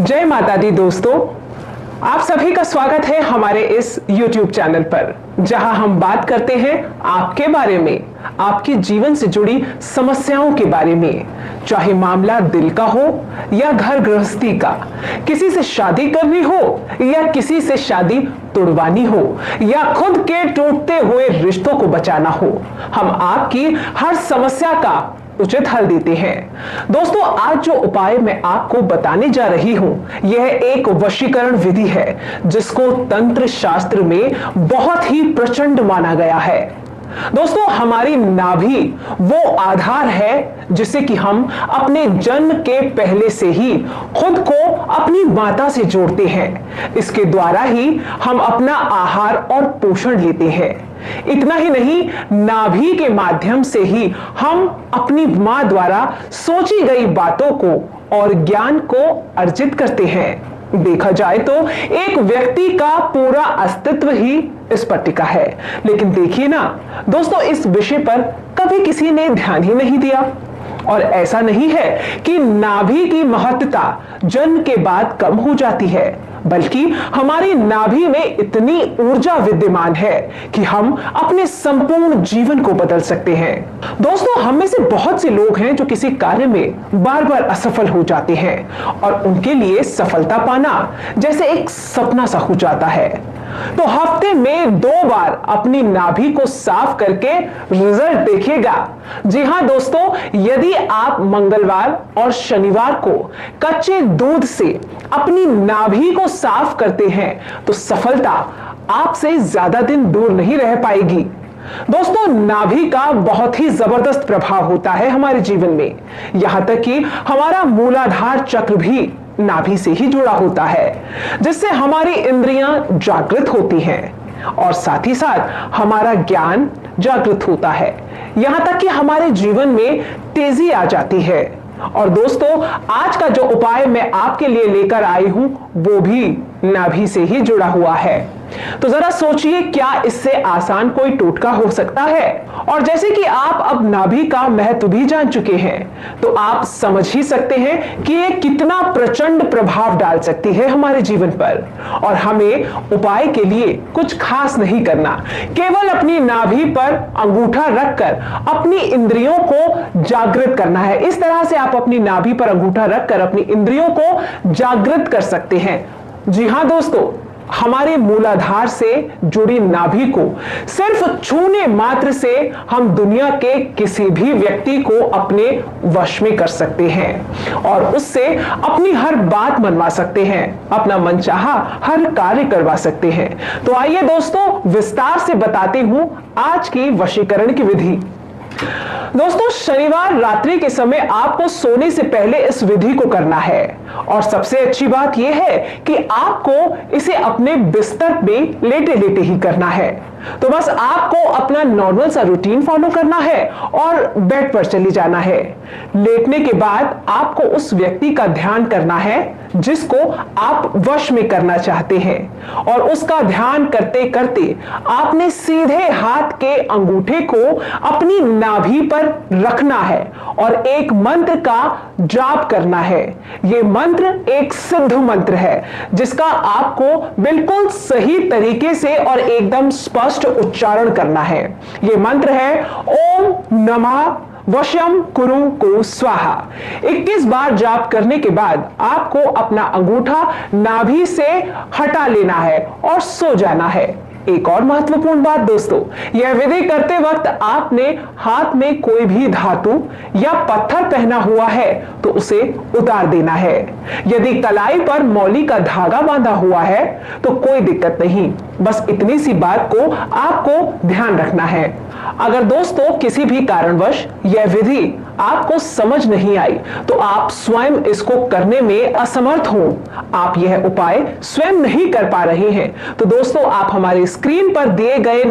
जय माता दी दोस्तों, आप सभी का स्वागत है हमारे इस YouTube चैनल पर, जहां हम बात करते हैं आपके बारे में, आपके जीवन से जुड़ी समस्याओं के बारे में। चाहे मामला दिल का हो या घर गृहस्थी का, किसी से शादी करनी हो या किसी से शादी तुड़वानी हो या खुद के टूटते हुए रिश्तों को बचाना हो, हम आपकी हर समस्या का उचित हल देते हैं। दोस्तों, आज जो उपाय मैं आपको बताने जा रही हूं, यह एक वशीकरण विधि है जिसको तंत्र शास्त्र में बहुत ही प्रचंड माना गया है। दोस्तों, हमारी नाभि वो आधार है जिसे कि हम अपने जन्म के पहले से ही खुद को अपनी माता से जोड़ते हैं। इसके द्वारा ही हम अपना आहार और पोषण लेते हैं। इतना ही नहीं, नाभि के माध्यम से ही हम अपनी मां द्वारा सोची गई बातों को और ज्ञान को अर्जित करते हैं। देखा जाए तो एक व्यक्ति का पूरा अस्तित्व ही इस पर टिका है। लेकिन देखिए ना दोस्तों, इस विषय पर कभी किसी ने ध्यान ही नहीं दिया। और ऐसा नहीं है कि नाभि की महत्ता जन्म के बाद कम हो जाती है, बल्कि हमारी नाभि में इतनी ऊर्जा विद्यमान है कि हम अपने संपूर्ण जीवन को बदल सकते हैं। दोस्तों, हम में से बहुत से लोग हैं जो किसी कार्य में बार बार असफल हो जाते हैं और उनके लिए सफलता पाना जैसे एक सपना सा हो जाता है। तो हफ्ते में 2 बार अपनी नाभि को साफ करके रिजल्ट देखिएगा। जी हां दोस्तों, यदि आप मंगलवार और शनिवार को कच्चे दूध से अपनी नाभि को साफ करते हैं तो सफलता आपसे ज्यादा दिन दूर नहीं रह पाएगी। दोस्तों, नाभि का बहुत ही जबरदस्त प्रभाव होता है हमारे जीवन में। यहां तक कि हमारा मूलाधार चक्र भी नाभि से ही जुड़ा होता है, जिससे हमारी इंद्रियां जागृत होती हैं और साथ ही साथ हमारा ज्ञान जागृत होता है। यहां तक कि हमारे जीवन में तेजी आ जाती है। और दोस्तों, आज का जो उपाय मैं आपके लिए लेकर आई हूं वो भी नाभि से ही जुड़ा हुआ है। तो जरा सोचिए, क्या इससे आसान कोई टोटका हो सकता है? और जैसे कि आप अब नाभि का महत्व भी जान चुके हैं, तो आप समझ ही सकते हैं कि ये कितना प्रचंड प्रभाव डाल सकती है हमारे जीवन पर। और हमें उपाय के लिए कुछ खास नहीं करना, केवल अपनी नाभि पर अंगूठा रखकर अपनी इंद्रियों को जागृत करना है। इस तरह से आप अपनी नाभि पर अंगूठा रखकर अपनी इंद्रियों को जागृत कर सकते हैं। जी हां दोस्तों, हमारे मूलाधार से जुड़ी नाभि को सिर्फ छूने मात्र से हम दुनिया के किसी भी व्यक्ति को अपने वश में कर सकते हैं और उससे अपनी हर बात मनवा सकते हैं, अपना मनचाहा हर कार्य करवा सकते हैं। तो आइए दोस्तों, विस्तार से बताती हूं आज की वशीकरण की विधि। दोस्तों, शनिवार रात्रि के समय आपको सोने से पहले इस विधि को करना है। और सबसे अच्छी बात यह है कि आपको इसे अपने बिस्तर पे लेटे लेटे ही करना है। तो बस आपको अपना नॉर्मल सा रूटीन फॉलो करना है और बेड पर चली जाना है। लेटने के बाद आपको उस व्यक्ति का ध्यान करना है जिसको आप वश में करना चाहते हैं। और उसका ध्यान करते करते आपने सीधे हाथ के अंगूठे को अपनी नाभि पर रखना है और एक मंत्र का जाप करना है। यह मंत्र एक सिद्ध मंत्र है जिसका आपको बिल्कुल सही तरीके से और एकदम स्पष्ट उच्चारण करना है। यह मंत्र है ओम नमः वशम कुरु कुरु स्वाहा। 21 बार जाप करने के बाद आपको अपना अंगूठा नाभि से हटा लेना है और सो जाना है। एक और महत्वपूर्ण बात दोस्तों, यह विधि करते वक्त आपने हाथ में कोई भी धातु या पत्थर पहना हुआ है तो उसे उतार देना है। यदि कलाई पर मौली का धागा बांधा हुआ है तो कोई दिक्कत नहीं, बस इतनी सी बात को आपको ध्यान रखना है। अगर दोस्तों किसी भी कारणवश यह विधि आपको समझ नहीं आई तो आप स्वयं इसको करने में असमर्थ हो, आप यह उपाय स्वयं नहीं कर पा रहे हैं, तो दोस्तों आप हमारे स्क्रीन पर दिए गए